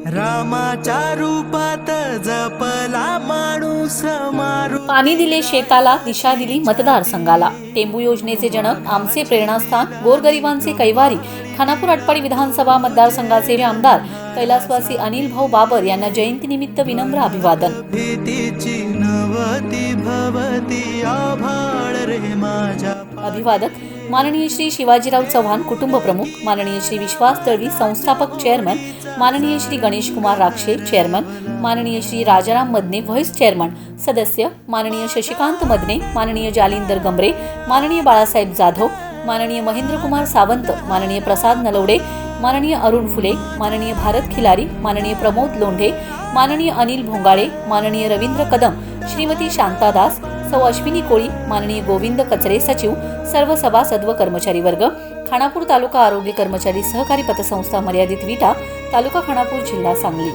रामाच्या रूपात जपला माणूस मारू. पाणी दिले शेताला, दिशा दिली मतदारसंघाला. टेंबू योजनेचे जनक, आमचे प्रेरणास्थान, गोरगरिबांचे कैवारी, खानापूर आटपाडी विधानसभा मतदारसंघाचे आमदार कैलासवासी अनिल भाऊ बाबर यांना जयंतीनिमित्त विनम्र अभिवादन. भीतीची नवती भवती आभाळ रे माझ्या. अभिवादक माननीय श्री शिवाजीराव चव्हाण कुटुंब प्रमुख, माननीय श्री विश्वास तळवी संस्थापक चेअरमन, माननीय श्री गणेश कुमार राक्षे चेअरमन, माननीय श्री राजाराम मदने व्हाईस चेअरमन सदस्य, माननीय शशिकांत मदने, माननीय जालिंदर गमरे, माननीय बाळासाहेब जाधव, माननीय महेंद्र कुमार सावंत, माननीय प्रसाद नलवडे, माननीय अरुण फुले, माननीय भारत खिलारी, माननीय प्रमोद लोंढे, माननीय अनिल भोंगाळे, माननीय रवींद्र कदम, श्रीमती शांतादास, सौ अश्विनी कोळी, माननीय गोविंद कचरे सचिव, सर्व सभासद व कर्मचारी वर्ग, खानापूर तालुका आरोग्य कर्मचारी सहकारी पतसंस्था मर्यादित विटा, तालुका खानापूर, जिल्हा सांगली.